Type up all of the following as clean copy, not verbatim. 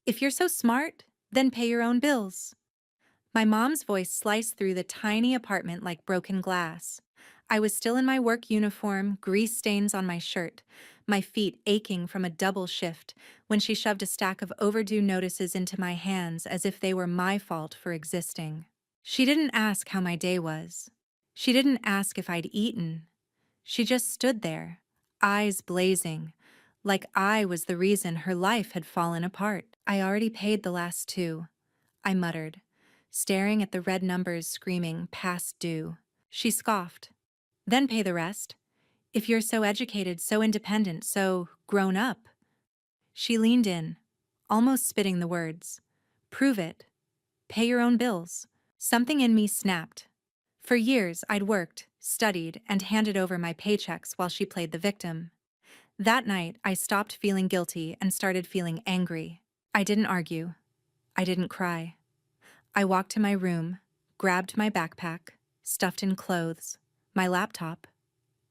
If you're so smart, then pay your own bills. My mom's voice sliced through the tiny apartment like broken glass. I was still in my work uniform, grease stains on my shirt, my feet aching from a double shift, when she shoved a stack of overdue notices into my hands as if they were my fault for existing. She didn't ask how my day was. She didn't ask if I'd eaten. She just stood there, eyes blazing, like I was the reason her life had fallen apart. I already paid the last two, I muttered, staring at the red numbers screaming past due. She scoffed. Then pay the rest. If you're so educated, so independent, so grown up. She leaned in, almost spitting the words. Prove it. Pay your own bills. Something in me snapped. For years, I'd worked, studied, and handed over my paychecks while she played the victim. That night, I stopped feeling guilty and started feeling angry. I didn't argue. I didn't cry. I walked to my room, grabbed my backpack, stuffed in clothes, my laptop,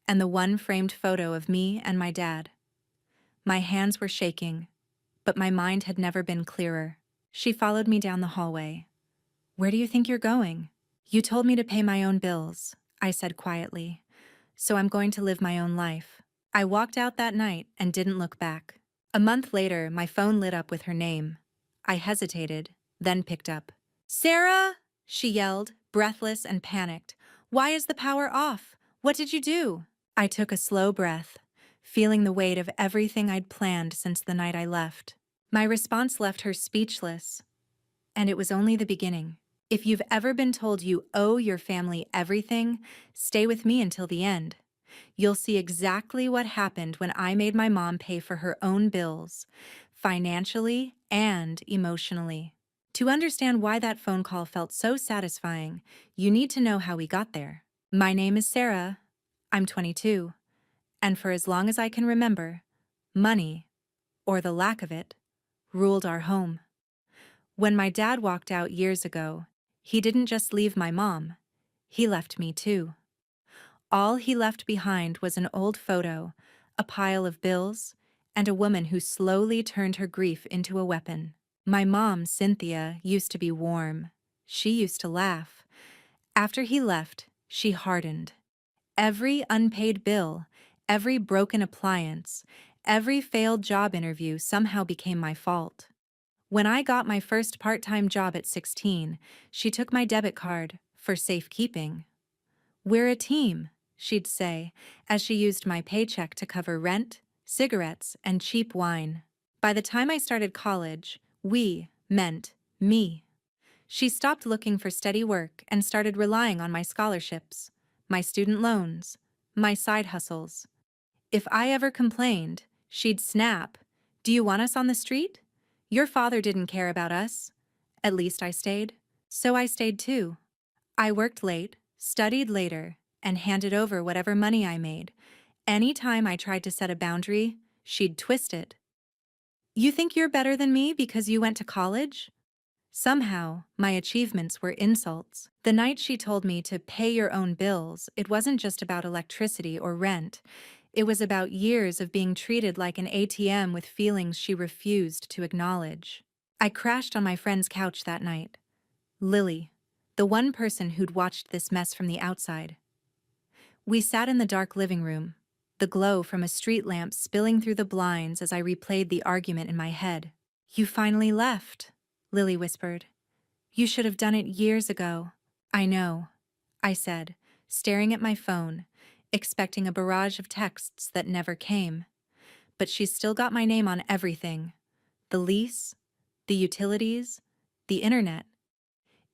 and the one framed photo of me and my dad. My hands were shaking, but my mind had never been clearer. She followed me down the hallway. Where do you think you're going? You told me to pay my own bills, I said quietly, so I'm going to live my own life. I walked out that night and didn't look back. A month later, my phone lit up with her name. I hesitated, then picked up. Sarah, she yelled, breathless and panicked. Why is the power off? What did you do? I took a slow breath, feeling the weight of everything I'd planned since the night I left. My response left her speechless, and it was only the beginning. If you've ever been told you owe your family everything, stay with me until the end. You'll see exactly what happened when I made my mom pay for her own bills, financially and emotionally. To understand why that phone call felt so satisfying, you need to know how we got there. My name is Sarah. I'm 22. And for as long as I can remember, money, or the lack of it, ruled our home. When my dad walked out years ago, he didn't just leave my mom, he left me too. All he left behind was an old photo, a pile of bills, and a woman who slowly turned her grief into a weapon. My mom, Cynthia, used to be warm. She used to laugh. After he left, she hardened. Every unpaid bill, every broken appliance, every failed job interview somehow became my fault. When I got my first part-time job at 16, she took my debit card for safekeeping. We're a team, she'd say, as she used my paycheck to cover rent, cigarettes, and cheap wine. By the time I started college, we meant me. She stopped looking for steady work and started relying on my scholarships, my student loans, my side hustles. If I ever complained, she'd snap, "Do you want us on the street? Your father didn't care about us." At least I stayed. So I stayed too. I worked late, studied later, and handed over whatever money I made. Any time I tried to set a boundary, she'd twist it. You think you're better than me because you went to college? Somehow, my achievements were insults. The night she told me to pay your own bills, it wasn't just about electricity or rent. It was about years of being treated like an ATM with feelings she refused to acknowledge. I crashed on my friend's couch that night. Lily, the one person who'd watched this mess from the outside. We sat in the dark living room, the glow from a street lamp spilling through the blinds as I replayed the argument in my head. You finally left, Lily whispered. You should have done it years ago. I know, I said, staring at my phone, expecting a barrage of texts that never came. But she's still got my name on everything. The lease, the utilities, the internet.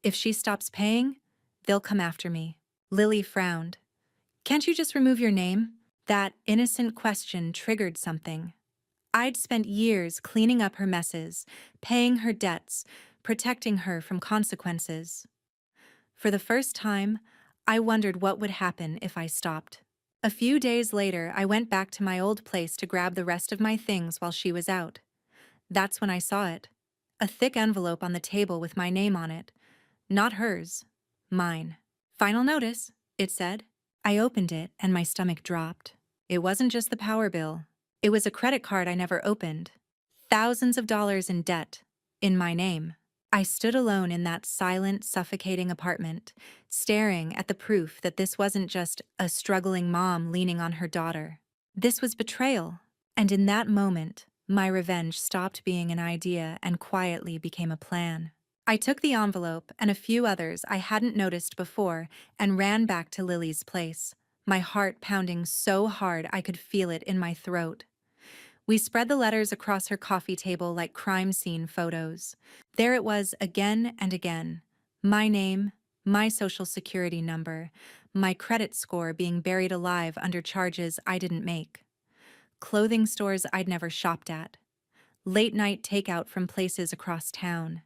If she stops paying, they'll come after me. Lily frowned. Can't you just remove your name? That innocent question triggered something. I'd spent years cleaning up her messes, paying her debts, protecting her from consequences. For the first time, I wondered what would happen if I stopped. A few days later, I went back to my old place to grab the rest of my things while she was out. That's when I saw it. A thick envelope on the table with my name on it. Not hers, mine. Final notice, it said. I opened it and my stomach dropped. It wasn't just the power bill. It was a credit card I never opened. Thousands of dollars in debt. in my name. I stood alone in that silent, suffocating apartment, staring at the proof that this wasn't just a struggling mom leaning on her daughter. This was betrayal. And in that moment, my revenge stopped being an idea and quietly became a plan. I took the envelope and a few others I hadn't noticed before and ran back to Lily's place, my heart pounding so hard I could feel it in my throat. We spread the letters across her coffee table like crime scene photos. There it was again and again. My name, my social security number, my credit score being buried alive under charges I didn't make. Clothing stores I'd never shopped at. Late-night takeout from places across town.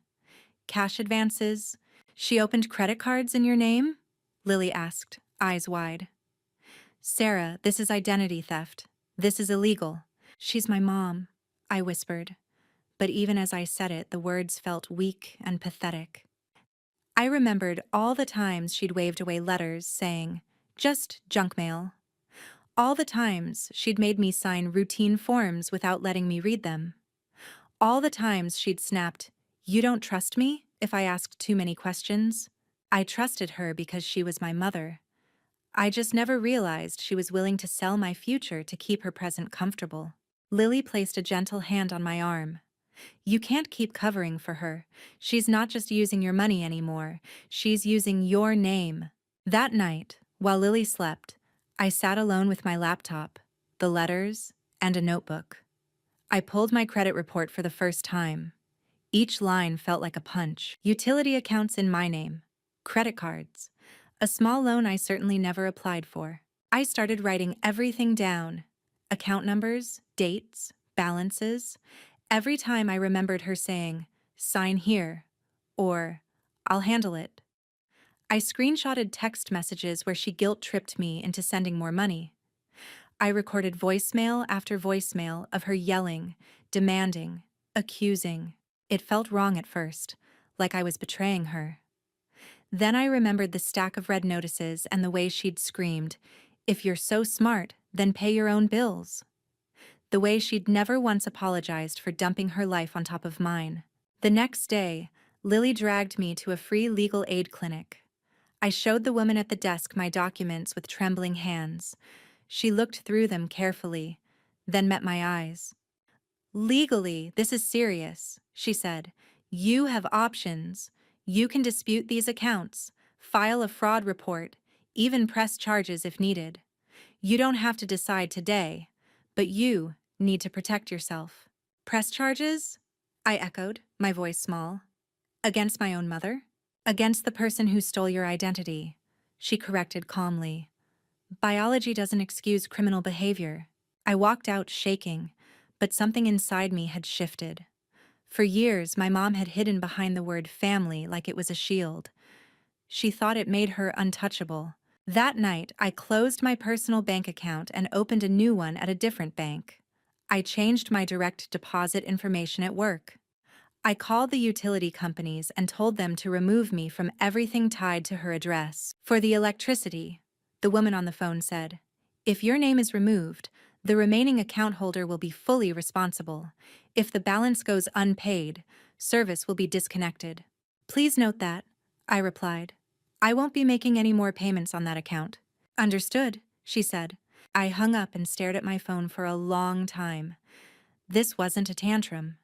Cash advances. She opened credit cards in your name? Lily asked, eyes wide. Sarah, this is identity theft. This is illegal. She's my mom, I whispered. But even as I said it, the words felt weak and pathetic. I remembered all the times she'd waved away letters saying, just junk mail. All the times she'd made me sign routine forms without letting me read them. All the times she'd snapped, "You don't trust me?" if I asked too many questions. I trusted her because she was my mother. I just never realized she was willing to sell my future to keep her present comfortable. Lily placed a gentle hand on my arm. You can't keep covering for her. She's not just using your money anymore. She's using your name. That night, while Lily slept, I sat alone with my laptop, the letters, and a notebook. I pulled my credit report for the first time. Each line felt like a punch. Utility accounts in my name. Credit cards. A small loan I certainly never applied for. I started writing everything down. Account numbers, dates, balances. Every time I remembered her saying, "Sign here," or "I'll handle it." I screenshotted text messages where she guilt-tripped me into sending more money. I recorded voicemail after voicemail of her yelling, demanding, accusing. It felt wrong at first, like I was betraying her. Then I remembered the stack of red notices and the way she'd screamed, "If you're so smart, then pay your own bills." The way she'd never once apologized for dumping her life on top of mine. The next day, Lily dragged me to a free legal aid clinic. I showed the woman at the desk my documents with trembling hands. She looked through them carefully, then met my eyes. "Legally, this is serious," she said. "You have options. You can dispute these accounts, file a fraud report, even press charges if needed. You don't have to decide today, but you need to protect yourself." "Press charges?" I echoed, my voice small. "Against my own mother?" "Against the person who stole your identity," she corrected calmly. "Biology doesn't excuse criminal behavior." I walked out shaking, but something inside me had shifted. For years, my mom had hidden behind the word family like it was a shield. She thought it made her untouchable. That night, I closed my personal bank account and opened a new one at a different bank. I changed my direct deposit information at work. I called the utility companies and told them to remove me from everything tied to her address. For the electricity, the woman on the phone said, "If your name is removed, the remaining account holder will be fully responsible. If the balance goes unpaid, service will be disconnected." "Please note that," I replied. "I won't be making any more payments on that account." "Understood," she said. I hung up and stared at my phone for a long time. This wasn't a tantrum.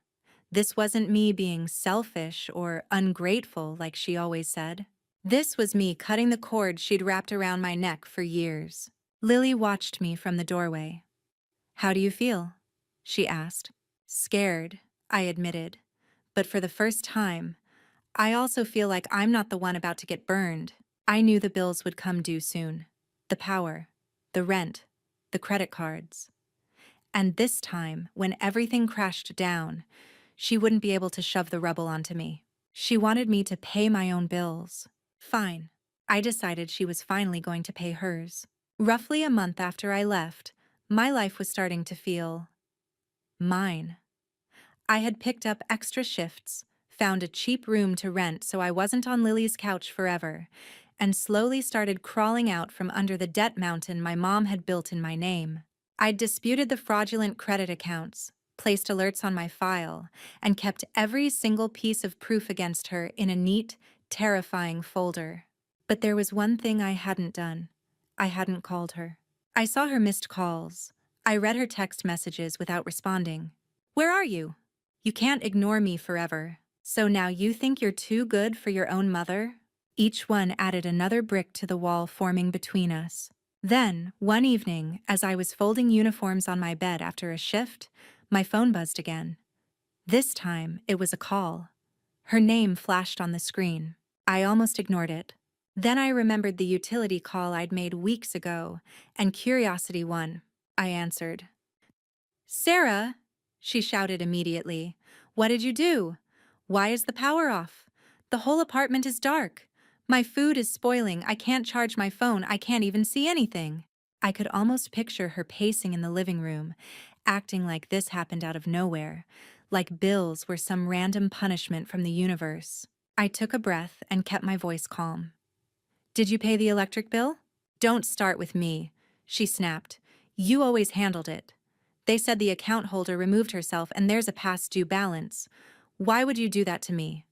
This wasn't me being selfish or ungrateful like she always said. This was me cutting the cord she'd wrapped around my neck for years. Lily watched me from the doorway. "How do you feel?" she asked. "Scared," I admitted. But for the first time, I also feel like I'm not the one about to get burned. I knew the bills would come due soon. The power, the rent, the credit cards. And this time, when everything crashed down, she wouldn't be able to shove the rubble onto me. She wanted me to pay my own bills. Fine. I decided she was finally going to pay hers. Roughly a month after I left, my life was starting to feel mine. I had picked up extra shifts, found a cheap room to rent so I wasn't on Lily's couch forever, and slowly started crawling out from under the debt mountain my mom had built in my name. I'd disputed the fraudulent credit accounts, placed alerts on my file, and kept every single piece of proof against her in a neat, terrifying folder. But there was one thing I hadn't done. I hadn't called her. I saw her missed calls. I read her text messages without responding. Where are you? You can't ignore me forever. So now you think you're too good for your own mother? Each one added another brick to the wall forming between us. Then, one evening, as I was folding uniforms on my bed after a shift, my phone buzzed again. This time, it was a call. Her name flashed on the screen. I almost ignored it. Then I remembered the utility call I'd made weeks ago, and curiosity won. I answered. Sarah, she shouted immediately. What did you do? Why is the power off? The whole apartment is dark. My food is spoiling. I can't charge my phone. I can't even see anything. I could almost picture her pacing in the living room, acting like this happened out of nowhere, like bills were some random punishment from the universe. I took a breath and kept my voice calm. Did you pay the electric bill? Don't start with me, she snapped. You always handled it. They said the account holder removed herself and there's a past due balance. Why would you do that to me?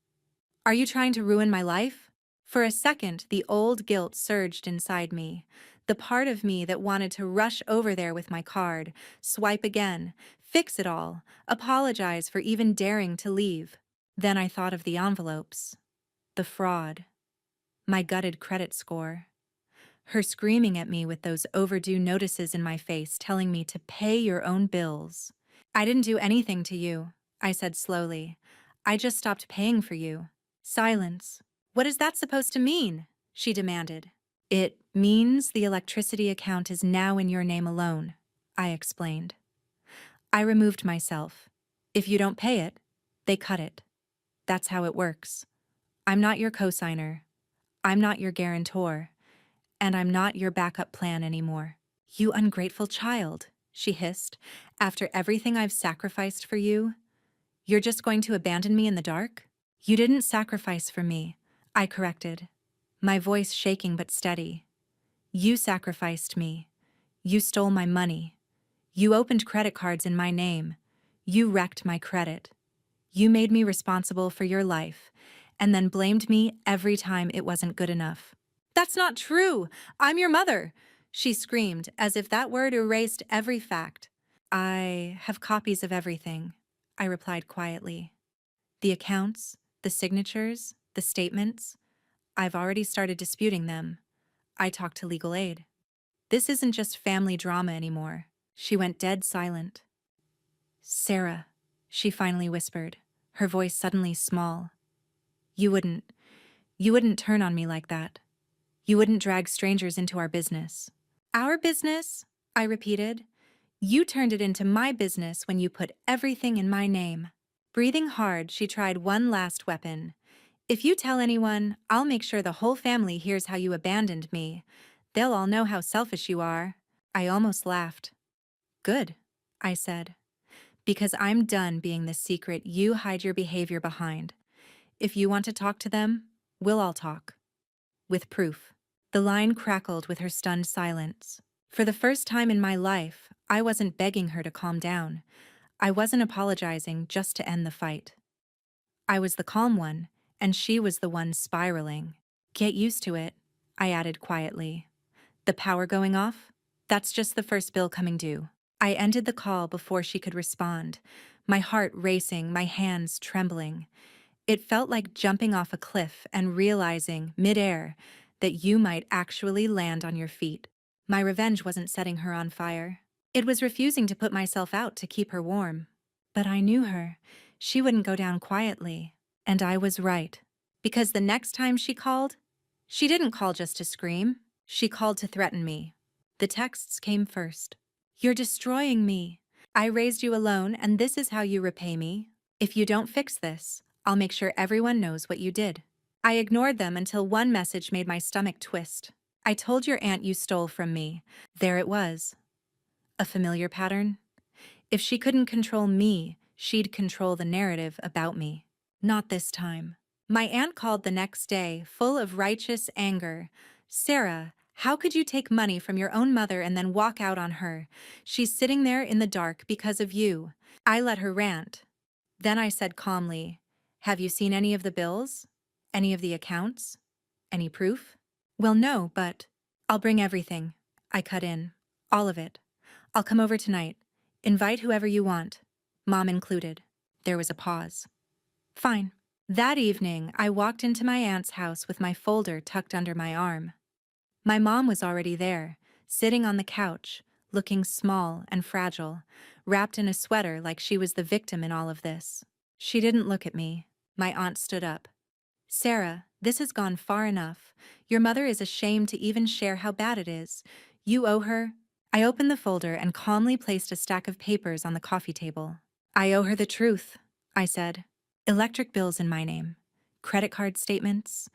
Are you trying to ruin my life? For a second, the old guilt surged inside me. The part of me that wanted to rush over there with my card, swipe again, fix it all, apologize for even daring to leave. Then I thought of the envelopes. The fraud. My gutted credit score. Her screaming at me with those overdue notices in my face telling me to pay your own bills. I didn't do anything to you, I said slowly. I just stopped paying for you. Silence. What is that supposed to mean? She demanded. It means the electricity account is now in your name alone, I explained. I removed myself. If you don't pay it, they cut it. That's how it works. I'm not your cosigner. I'm not your guarantor. And I'm not your backup plan anymore. You ungrateful child, she hissed. After everything I've sacrificed for you, you're just going to abandon me in the dark? You didn't sacrifice for me, I corrected, my voice shaking but steady. You sacrificed me. You stole my money. You opened credit cards in my name. You wrecked my credit. You made me responsible for your life, and then blamed me every time it wasn't good enough. That's not true! I'm your mother! She screamed, as if that word erased every fact. I have copies of everything, I replied quietly. The accounts, the signatures, the statements. I've already started disputing them. I talked to legal aid. This isn't just family drama anymore. She went dead silent. Sarah, she finally whispered, her voice suddenly small. You wouldn't turn on me like that. You wouldn't drag strangers into our business. Our business? I repeated. You turned it into my business when you put everything in my name. Breathing hard, she tried one last weapon. If you tell anyone, I'll make sure the whole family hears how you abandoned me. They'll all know how selfish you are. I almost laughed. Good, I said. Because I'm done being the secret you hide your behavior behind. If you want to talk to them, we'll all talk. With proof. The line crackled with her stunned silence. For the first time in my life, I wasn't begging her to calm down. I wasn't apologizing just to end the fight. I was the calm one, and she was the one spiraling. Get used to it, I added quietly. The power going off? That's just the first bill coming due. I ended the call before she could respond, my heart racing, my hands trembling. It felt like jumping off a cliff and realizing, midair, that you might actually land on your feet. My revenge wasn't setting her on fire. It was refusing to put myself out to keep her warm. But I knew her. She wouldn't go down quietly. And I was right. Because the next time she called, she didn't call just to scream. She called to threaten me. The texts came first. You're destroying me. I raised you alone, and this is how you repay me. If you don't fix this, I'll make sure everyone knows what you did. I ignored them until one message made my stomach twist. I told your aunt you stole from me. There it was. A familiar pattern? If she couldn't control me, she'd control the narrative about me. Not this time. My aunt called the next day, full of righteous anger. Sarah, How could you take money from your own mother and then walk out on her? She's sitting there in the dark because of you. I let her rant. Then I said calmly, have you seen any of the bills? Any of the accounts? Any proof? Well, no, but I'll bring everything. I cut in. All of it. I'll come over tonight. Invite whoever you want. Mom included. There was a pause. Fine. That evening, I walked into my aunt's house with my folder tucked under my arm. My mom was already there, sitting on the couch, looking small and fragile, wrapped in a sweater like she was the victim in all of this. She didn't look at me. My aunt stood up. Sarah, this has gone far enough. Your mother is ashamed to even share how bad it is. You owe her. I opened the folder and calmly placed a stack of papers on the coffee table. I owe her the truth, I said. Electric bills in my name, credit card statements,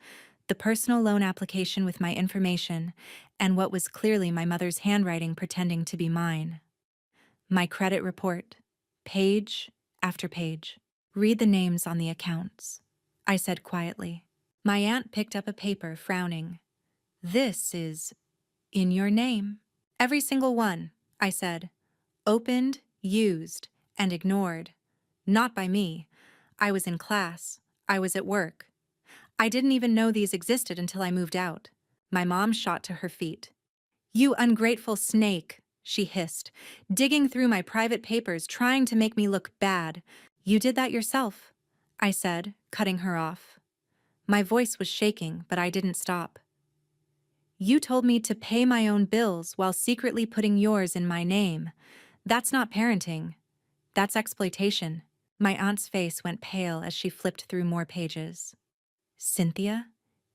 the personal loan application with my information, and what was clearly my mother's handwriting pretending to be mine. My credit report, page after page. Read the names on the accounts, I said quietly. My aunt picked up a paper, frowning. This is in your name. Every single one, I said. Opened, used, and ignored. Not by me. I was in class. I was at work. I didn't even know these existed until I moved out. My mom shot to her feet. You ungrateful snake, she hissed, digging through my private papers, trying to make me look bad. You did that yourself, I said, cutting her off. My voice was shaking, but I didn't stop. You told me to pay my own bills while secretly putting yours in my name. That's not parenting. That's exploitation. My aunt's face went pale as she flipped through more pages. Cynthia?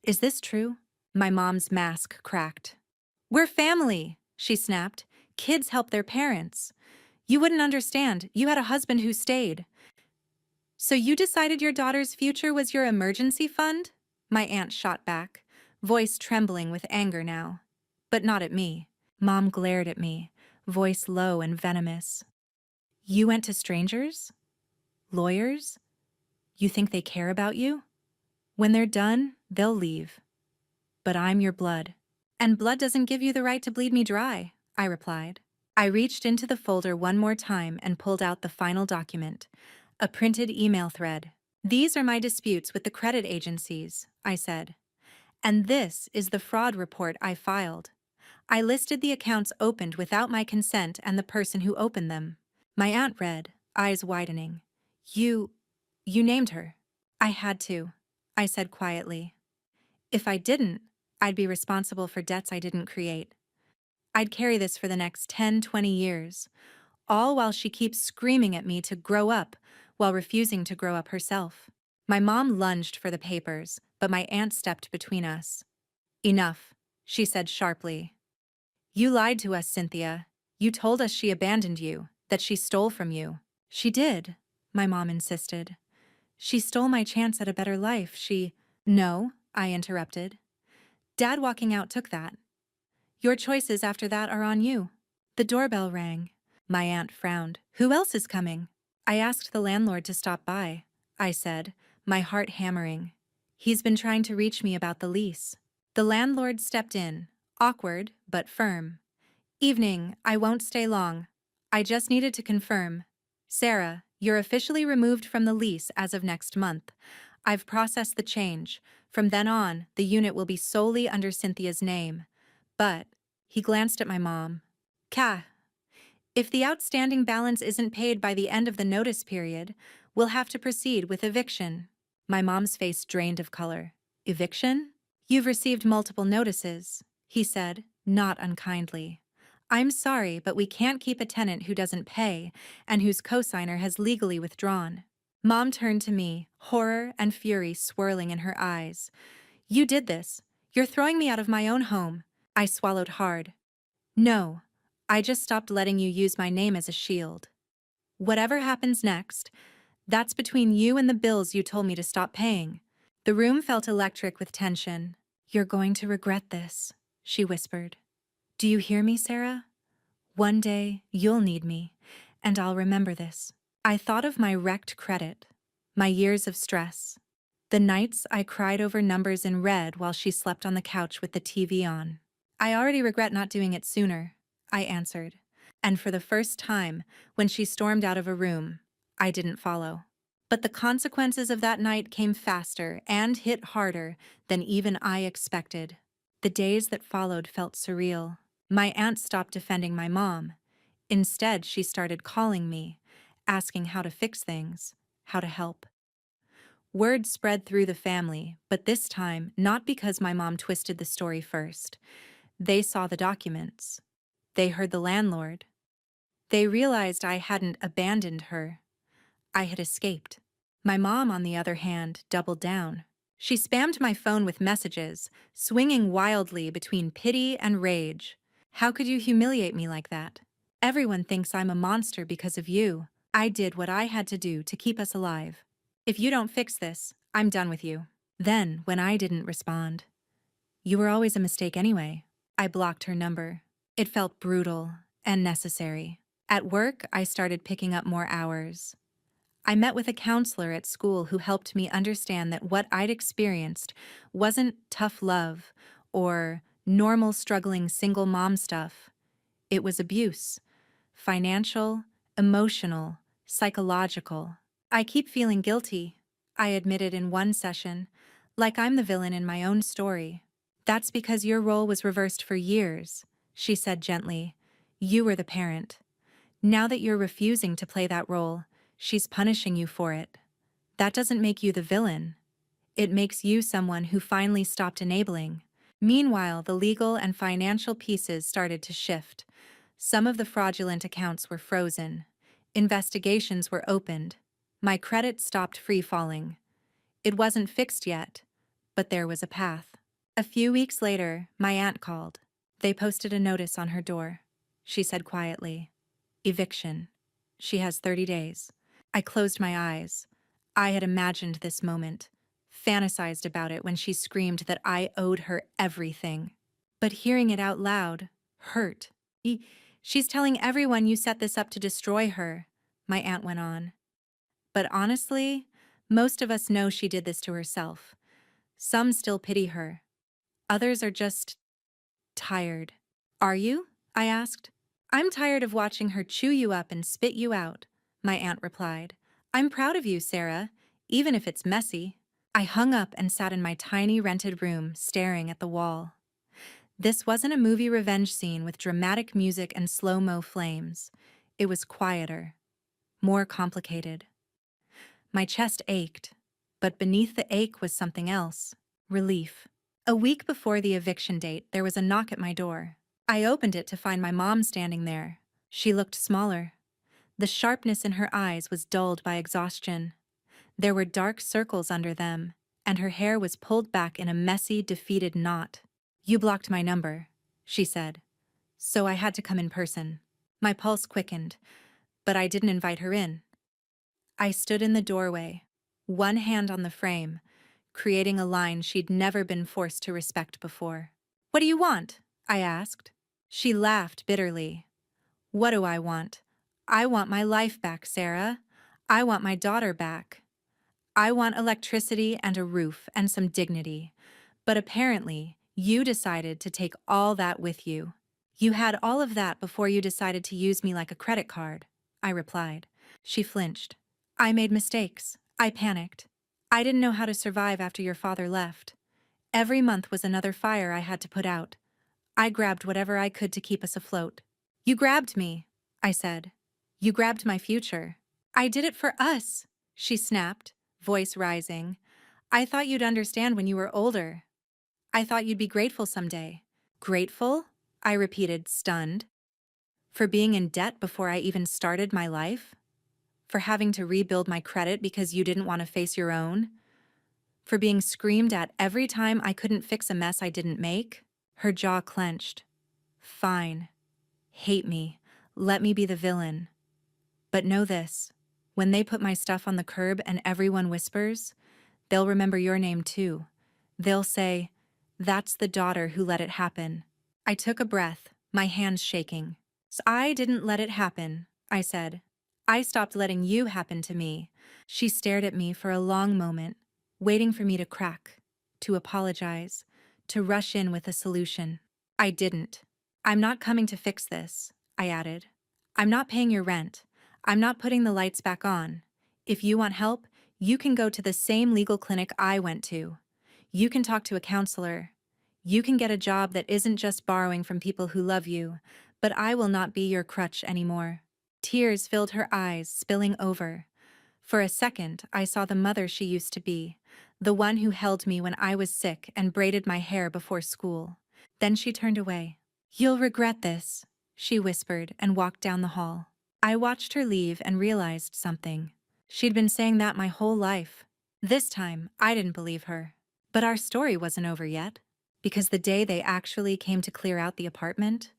Is this true? My mom's mask cracked. We're family, she snapped. Kids help their parents. You wouldn't understand. You had a husband who stayed. So you decided your daughter's future was your emergency fund? My aunt shot back, voice trembling with anger now. But not at me. Mom glared at me, voice low and venomous. You went to strangers? Lawyers? You think they care about you? When they're done, they'll leave. But I'm your blood. And blood doesn't give you the right to bleed me dry, I replied. I reached into the folder one more time and pulled out the final document, a printed email thread. These are my disputes with the credit agencies, I said. And this is the fraud report I filed. I listed the accounts opened without my consent and the person who opened them. My aunt read, eyes widening. You named her. I had to, I said quietly. If I didn't, I'd be responsible for debts I didn't create. I'd carry this for the next 10, 20 years, all while she keeps screaming at me to grow up while refusing to grow up herself. My mom lunged for the papers, but my aunt stepped between us. Enough, she said sharply. You lied to us, Cynthia. You told us she abandoned you, that she stole from you. She did, my mom insisted. She stole my chance at a better life. No, I interrupted. Dad walking out took that. Your choices after that are on you. The doorbell rang. My aunt frowned. Who else is coming? I asked the landlord to stop by, I said, my heart hammering. He's been trying to reach me about the lease. The landlord stepped in, awkward but firm. Evening, I won't stay long. I just needed to confirm. Sarah, you're officially removed from the lease as of next month. I've processed the change. From then on, the unit will be solely under Cynthia's name. But, he glanced at my mom. If the outstanding balance isn't paid by the end of the notice period, we'll have to proceed with eviction. My mom's face drained of color. Eviction? You've received multiple notices, he said, not unkindly. I'm sorry, but we can't keep a tenant who doesn't pay and whose cosigner has legally withdrawn. Mom turned to me, horror and fury swirling in her eyes. You did this. You're throwing me out of my own home. I swallowed hard. No, I just stopped letting you use my name as a shield. Whatever happens next, that's between you and the bills you told me to stop paying. The room felt electric with tension. You're going to regret this, she whispered. Do you hear me, Sarah? One day, you'll need me, and I'll remember this. I thought of my wrecked credit, my years of stress, the nights I cried over numbers in red while she slept on the couch with the TV on. I already regret not doing it sooner, I answered. And for the first time, when she stormed out of a room, I didn't follow. But the consequences of that night came faster and hit harder than even I expected. The days that followed felt surreal. My aunt stopped defending my mom. Instead, she started calling me, asking how to fix things, how to help. Word spread through the family, but this time, not because my mom twisted the story first. They saw the documents. They heard the landlord. They realized I hadn't abandoned her. I had escaped. My mom, on the other hand, doubled down. She spammed my phone with messages, swinging wildly between pity and rage. How could you humiliate me like that? Everyone thinks I'm a monster because of you. I did what I had to do to keep us alive. If you don't fix this, I'm done with you. Then, when I didn't respond, you were always a mistake anyway. I blocked her number. It felt brutal and necessary. At work, I started picking up more hours. I met with a counselor at school who helped me understand that what I'd experienced wasn't tough love or normal struggling single mom stuff. It was abuse. Financial, emotional, psychological. I keep feeling guilty, I admitted in one session, like I'm the villain in my own story. That's because your role was reversed for years, she said gently. You were the parent. Now that you're refusing to play that role, she's punishing you for it. That doesn't make you the villain. It makes you someone who finally stopped enabling. Meanwhile, the legal and financial pieces started to shift. Some of the fraudulent accounts were frozen. Investigations were opened. My credit stopped free-falling. It wasn't fixed yet, but there was a path. A few weeks later, my aunt called. They posted a notice on her door. She said quietly, "Eviction. She has 30 days." I closed my eyes. I had imagined this moment, fantasized about it when she screamed that I owed her everything. But hearing it out loud hurt. She's telling everyone you set this up to destroy her, my aunt went on. But honestly, most of us know she did this to herself. Some still pity her. Others are just tired. Are you? I asked. I'm tired of watching her chew you up and spit you out, my aunt replied. I'm proud of you, Sarah, even if it's messy. I hung up and sat in my tiny rented room, staring at the wall. This wasn't a movie revenge scene with dramatic music and slow-mo flames. It was quieter, more complicated. My chest ached, but beneath the ache was something else, relief. A week before the eviction date, there was a knock at my door. I opened it to find my mom standing there. She looked smaller. The sharpness in her eyes was dulled by exhaustion. There were dark circles under them, and her hair was pulled back in a messy, defeated knot. You blocked my number, she said, so I had to come in person. My pulse quickened, but I didn't invite her in. I stood in the doorway, one hand on the frame, creating a line she'd never been forced to respect before. What do you want? I asked. She laughed bitterly. What do I want? I want my life back, Sarah. I want my daughter back. I want electricity and a roof and some dignity. But apparently, you decided to take all that with you. You had all of that before you decided to use me like a credit card, I replied. She flinched. I made mistakes. I panicked. I didn't know how to survive after your father left. Every month was another fire I had to put out. I grabbed whatever I could to keep us afloat. You grabbed me, I said. You grabbed my future. I did it for us, she snapped, voice rising. I thought you'd understand when you were older. I thought you'd be grateful someday. Grateful? I repeated, stunned. For being in debt before I even started my life? For having to rebuild my credit because you didn't want to face your own? For being screamed at every time I couldn't fix a mess I didn't make? Her jaw clenched. Fine. Hate me. Let me be the villain. But know this. When they put my stuff on the curb and everyone whispers, they'll remember your name too. They'll say, that's the daughter who let it happen. I took a breath, my hands shaking. So I didn't let it happen, I said. I stopped letting you happen to me. She stared at me for a long moment, waiting for me to crack, to apologize, to rush in with a solution. I didn't. I'm not coming to fix this, I added. I'm not paying your rent. I'm not putting the lights back on. If you want help, you can go to the same legal clinic I went to. You can talk to a counselor. You can get a job that isn't just borrowing from people who love you, but I will not be your crutch anymore. Tears filled her eyes, spilling over. For a second, I saw the mother she used to be, the one who held me when I was sick and braided my hair before school. Then she turned away. "You'll regret this," she whispered and walked down the hall. I watched her leave and realized something. She'd been saying that my whole life. This time, I didn't believe her. But our story wasn't over yet, because the day they actually came to clear out the apartment,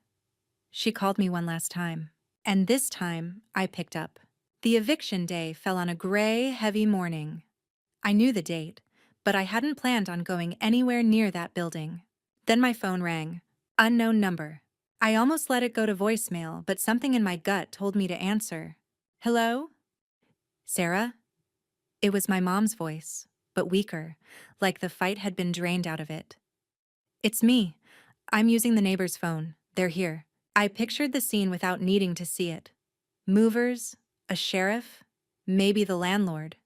she called me one last time. And this time, I picked up. The eviction day fell on a gray, heavy morning. I knew the date, but I hadn't planned on going anywhere near that building. Then my phone rang. Unknown number. I almost let it go to voicemail, but something in my gut told me to answer. "Hello? Sarah?" It was my mom's voice, but weaker, like the fight had been drained out of it. "It's me. I'm using the neighbor's phone. They're here." I pictured the scene without needing to see it. Movers, a sheriff, maybe the landlord.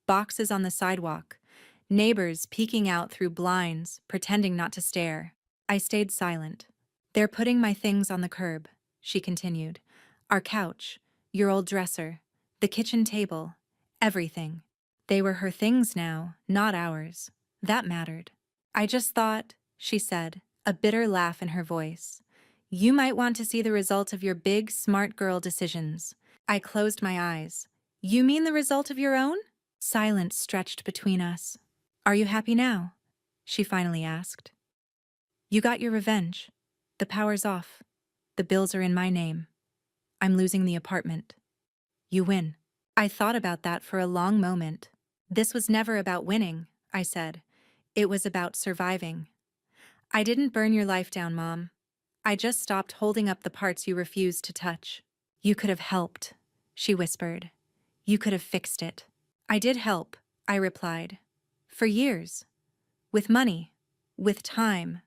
Boxes on the sidewalk. Neighbors peeking out through blinds, pretending not to stare. I stayed silent. "They're putting my things on the curb," she continued. "Our couch, your old dresser, the kitchen table, everything." They were her things now, not ours. That mattered. "I just thought," she said, a bitter laugh in her voice, "you might want to see the result of your big, smart girl decisions." I closed my eyes. "You mean the result of your own?" Silence stretched between us. "Are you happy now?" she finally asked. "You got your revenge. The power's off. The bills are in my name. I'm losing the apartment. You win." I thought about that for a long moment. "This was never about winning," I said. "It was about surviving." "I didn't burn your life down, Mom. I just stopped holding up the parts you refused to touch." "You could have helped," she whispered. "You could have fixed it." "I did help," I replied. "For years. With money. With time.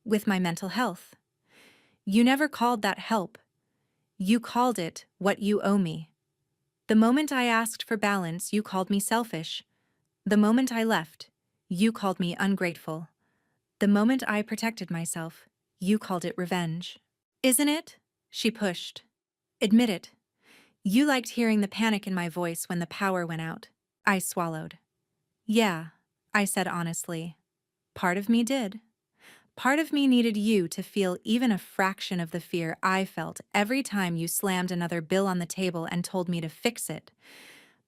With my mental health. You never called that help. You called it what you owe me. The moment I asked for balance, you called me selfish. The moment I left, you called me ungrateful. The moment I protected myself, you called it revenge." "Isn't it?" she pushed. "Admit it. You liked hearing the panic in my voice when the power went out." I swallowed. "Yeah," I said honestly. "Part of me did. Part of me needed you to feel even a fraction of the fear I felt every time you slammed another bill on the table and told me to fix it.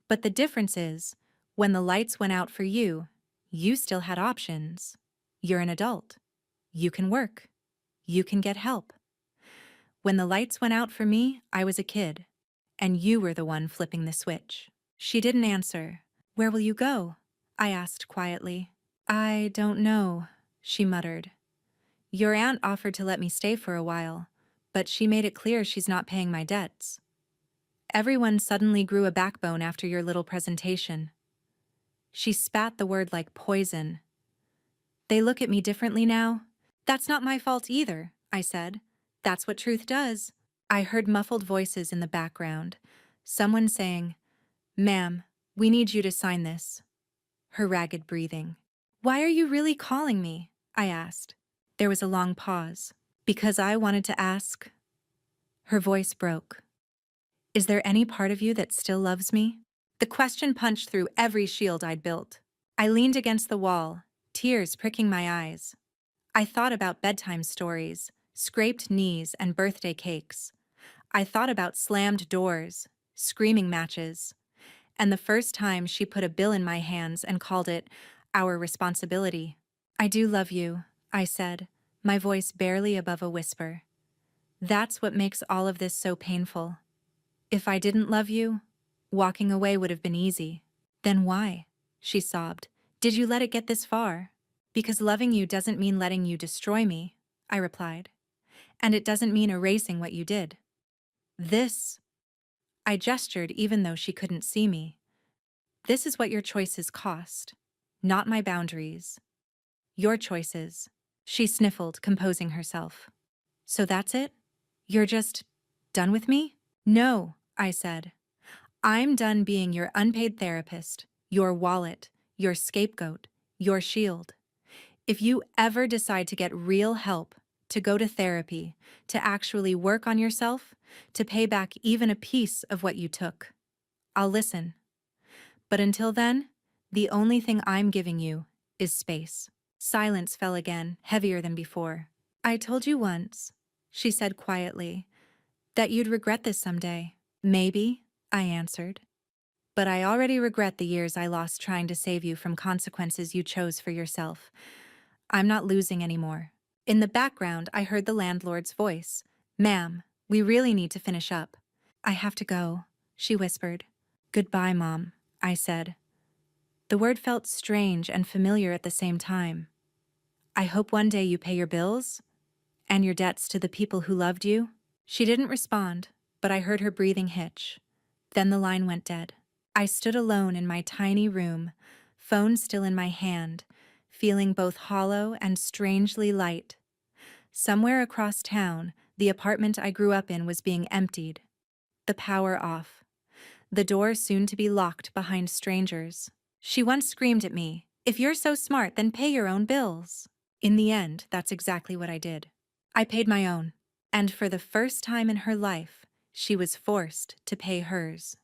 But the difference is, when the lights went out for you, you still had options. You're an adult. You can work. You can get help. When the lights went out for me, I was a kid, and you were the one flipping the switch." She didn't answer. "Where will you go?" I asked quietly. "I don't know," she muttered. "Your aunt offered to let me stay for a while, but she made it clear she's not paying my debts. Everyone suddenly grew a backbone after your little presentation." She spat the word like poison. "They look at me differently now." "That's not my fault either," I said. "That's what truth does." I heard muffled voices in the background. Someone saying, "Ma'am, we need you to sign this." Her ragged breathing. "Why are you really calling me?" I asked. There was a long pause. "Because I wanted to ask." Her voice broke. "Is there any part of you that still loves me?" The question punched through every shield I'd built. I leaned against the wall, tears pricking my eyes. I thought about bedtime stories, scraped knees, and birthday cakes. I thought about slammed doors, screaming matches, and the first time she put a bill in my hands and called it our responsibility. "I do love you," I said, my voice barely above a whisper. "That's what makes all of this so painful. If I didn't love you, walking away would have been easy." "Then why?" she sobbed. "Did you let it get this far?" "Because loving you doesn't mean letting you destroy me," I replied. "And it doesn't mean erasing what you did. This," I gestured even though she couldn't see me, "this is what your choices cost. Not my boundaries. Your choices." She sniffled, composing herself. So that's it? You're just done with me? No, I said. I'm done being your unpaid therapist, your wallet, your scapegoat, your shield. If you ever decide to get real help, to go to therapy, to actually work on yourself, to pay back even a piece of what you took, I'll listen. But until then, the only thing I'm giving you is space. Silence fell again, heavier than before. I told you once, she said quietly, that you'd regret this someday. Maybe, I answered. But I already regret the years I lost trying to save you from consequences you chose for yourself. I'm not losing anymore. In the background, I heard the landlord's voice. Ma'am, we really need to finish up. I have to go, she whispered. Goodbye, Mom, I said. The word felt strange and familiar at the same time. I hope one day you pay your bills and your debts to the people who loved you. She didn't respond, but I heard her breathing hitch. Then the line went dead. I stood alone in my tiny room, phone still in my hand, feeling both hollow and strangely light. Somewhere across town, the apartment I grew up in was being emptied. The power off. The door soon to be locked behind strangers. She once screamed at me, "If you're so smart, then pay your own bills." In the end, that's exactly what I did. I paid my own. And for the first time in her life, she was forced to pay hers.